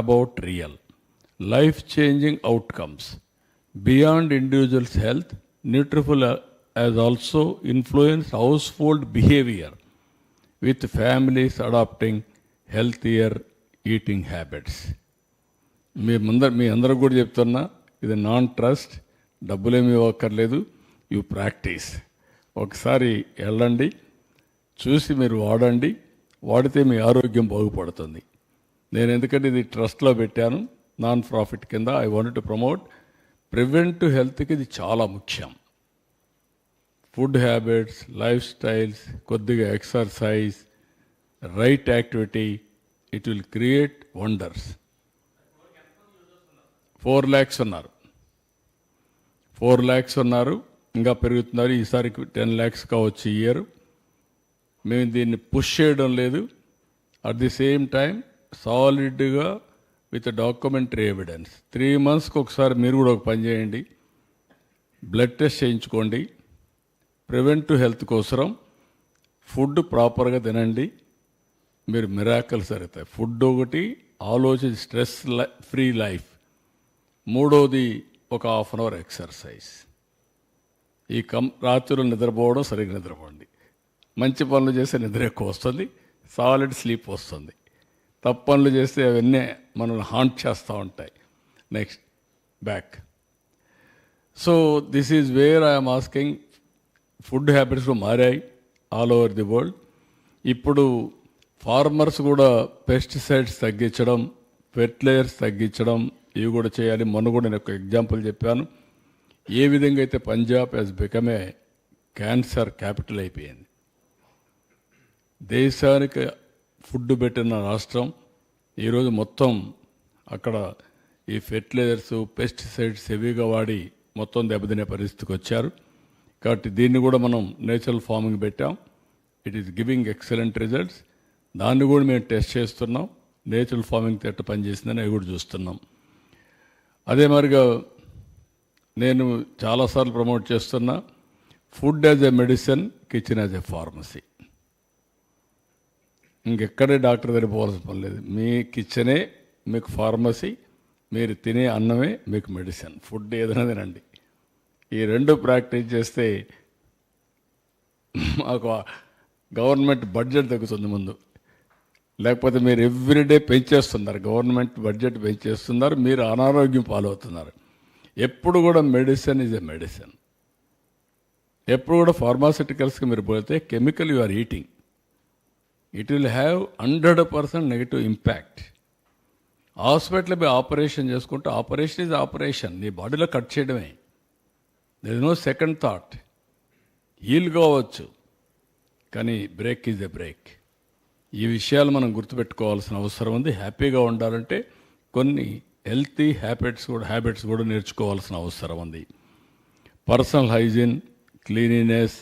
about real, life-changing outcomes. Beyond individuals' health, Nutrifol has also influenced household behavior, with families adopting healthier eating habits. మీ అందరూ కూడా చెప్తున్నా, ఇది non trust, డబ్బులేమి ఇవ్వక్కర్లేదు, you practice. ఒకసారి వెళ్ళండి, చూసి మీరు వాడండి, వాడితే మీ ఆరోగ్యం బాగుపడుతుంది. నేను ఎందుకంటే ఇది ట్రస్ట్లో పెట్టాను, నాన్ ప్రాఫిట్ కింద. I want to promote preventive హెల్త్కి ఇది చాలా ముఖ్యం. ఫుడ్ హ్యాబిట్స్, లైఫ్ స్టైల్స్, కొద్దిగా exercise, right activity, it will create wonders. 4 lakhs ఉన్నారు, 4 lakhs ఉన్నారు, ఇంకా పెరుగుతున్నారు. ఈసారి 10 lakhs కావచ్చు ఈ ఇయర్. మేము దీన్ని పుష్ చేయడం లేదు. అట్ ది సేమ్ టైం సాలిడ్గా విత్ డాక్యుమెంటరీ ఎవిడెన్స్ 3 monthsకి ఒకసారి మీరు కూడా ఒక పని చేయండి, బ్లడ్ టెస్ట్ చేయించుకోండి. ప్రివెంటివ్ హెల్త్ కోసం ఫుడ్ ప్రాపర్గా తినండి, మీరు మిరాకల్స్ జరుగుతాయి. ఫుడ్ ఒకటి, ఆలోచించి స్ట్రెస్ ఫ్రీ లైఫ్. మూడోది ఒక 1/2 hour ఎక్సర్సైజ్. ఈ రాత్రులు నిద్రపోవడం, సరిగ్గా నిద్రపోండి. మంచి పనులు చేస్తే నిద్ర ఎక్కువ వస్తుంది, సాలిడ్ స్లీప్ వస్తుంది. తప్పు పనులు చేస్తే అవన్నీ మనల్ని హాంట్ చేస్తూ ఉంటాయి. Next back. So this is where I'm asking. Food habits మారాయి ఆల్ ఓవర్ ది వరల్డ్. ఇప్పుడు ఫార్మర్స్ కూడా పెస్టిసైడ్స్ తగ్గించడం, ఫెర్టిలైజర్స్ తగ్గించడం, ఇవి కూడా చేయాలి. మొన్న కూడా నేను ఒక ఎగ్జాంపుల్ చెప్పాను. ఏ విధంగా అయితే Punjab has become a cancer capital అయిపోయింది. దేశానికి ఫుడ్ పెట్టిన రాష్ట్రం ఈరోజు మొత్తం అక్కడ ఈ ఫెర్టిలైజర్స్, పెస్టిసైడ్స్ హెవీగా వాడి మొత్తం దెబ్బతినే పరిస్థితికి వచ్చారు. కాబట్టి దీన్ని కూడా మనం నేచురల్ ఫార్మింగ్ పెట్టాం. It is giving excellent results. దాన్ని కూడా మేము టెస్ట్ చేస్తున్నాం. నేచురల్ ఫార్మింగ్ ఎట్ట పనిచేసిందని అవి కూడా చూస్తున్నాం. అదే మరిగా నేను చాలాసార్లు ప్రమోట్ చేస్తున్నా, food as a medicine, kitchen as a pharmacy. ఇంకెక్కడే డాక్టర్ దగ్గర పోవాల్సిన పని లేదు. మీ కిచెనే మీకు ఫార్మసీ, మీరు తినే అన్నమే మీకు మెడిసిన్. ఫుడ్ ఏదైనా తినండి. ఈ 2 ప్రాక్టీస్ చేస్తే మాకు గవర్నమెంట్ బడ్జెట్ తగ్గుతుంది ముందు. లేకపోతే మీరు ఎవ్రీడే పెంచేస్తున్నారు, గవర్నమెంట్ బడ్జెట్ పెంచేస్తున్నారు, మీరు అనారోగ్యం పాలవుతున్నారు. ఎప్పుడు కూడా మెడిసిన్ ఈజ్ ఎ మెడిసిన్. ఎప్పుడు కూడా ఫార్మాసిటికల్స్కి మీరు పోతే chemical you are eating, it will have 100% negative impact. Hospital పోయి ఆపరేషన్ చేసుకుంటే ఆపరేషన్ ఈజ్ ఆపరేషన్, నీ బాడీలో కట్ చేయడమే. There is no second thought. Heal కావచ్చు, కానీ బ్రేక్ ఈజ్ ఎ బ్రేక్. ఈ విషయాలు మనం గుర్తుపెట్టుకోవాల్సిన అవసరం ఉంది. హ్యాపీగా ఉండాలంటే కొన్ని హెల్తీ హ్యాబిట్స్ కూడా నేర్చుకోవాల్సిన అవసరం ఉంది. Personal hygiene, cleanliness,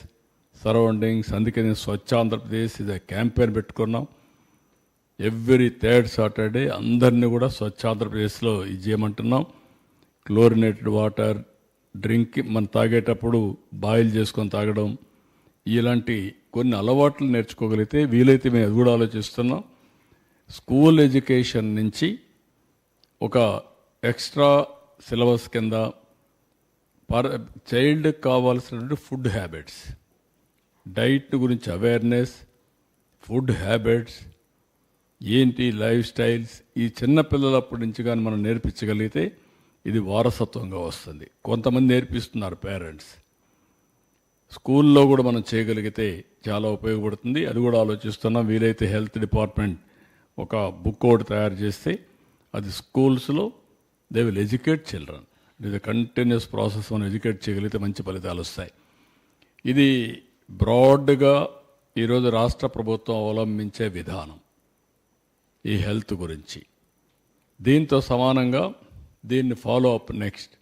surroundings. అందుకే నేను స్వచ్ఛ ఆంధ్రప్రదేశ్ ఇది క్యాంపెయిన్ పెట్టుకున్నాం. ఎవ్రీ 3rd Saturday అందరినీ కూడా స్వచ్ఛ ఆంధ్రప్రదేశ్లో ఇది చేయమంటున్నాం. క్లోరినేటెడ్ వాటర్ డ్రింక్ మనం తాగేటప్పుడు బాయిల్ చేసుకొని తాగడం, ఇలాంటి కొన్ని అలవాట్లు నేర్చుకోగలిగితే వీలైతే మేము అది కూడా ఆలోచిస్తున్నాం. స్కూల్ ఎడ్యుకేషన్ నుంచి ఒక ఎక్స్ట్రా సిలబస్ కింద చైల్డ్కి కావాల్సినటువంటి ఫుడ్ హ్యాబిట్స్, డైట్ గురించి అవేర్నెస్, ఫుడ్ హ్యాబిట్స్ ఏంటి, లైఫ్ స్టైల్స్, ఈ చిన్న పిల్లలప్పటి నుంచి కానీ మనం నేర్పించగలిగితే ఇది వారసత్వంగా వస్తుంది. కొంతమంది నేర్పిస్తున్నారు పేరెంట్స్. స్కూల్లో కూడా మనం చేయగలిగితే చాలా ఉపయోగపడుతుంది. అది కూడా ఆలోచిస్తున్నాం. వీలైతే హెల్త్ డిపార్ట్మెంట్ ఒక బుక్ ఒకటి తయారు చేస్తే అది స్కూల్స్లో they will educate children. It is a continuous process. మనం ఎడ్యుకేట్ చేయగలిగితే మంచి ఫలితాలు వస్తాయి. ఇది బ్రాడ్గా ఈరోజు రాష్ట్ర ప్రభుత్వం అవలంబించే విధానం ఈ హెల్త్ గురించి. దీంతో సమానంగా దీన్ని ఫాలో అప్ నెక్స్ట్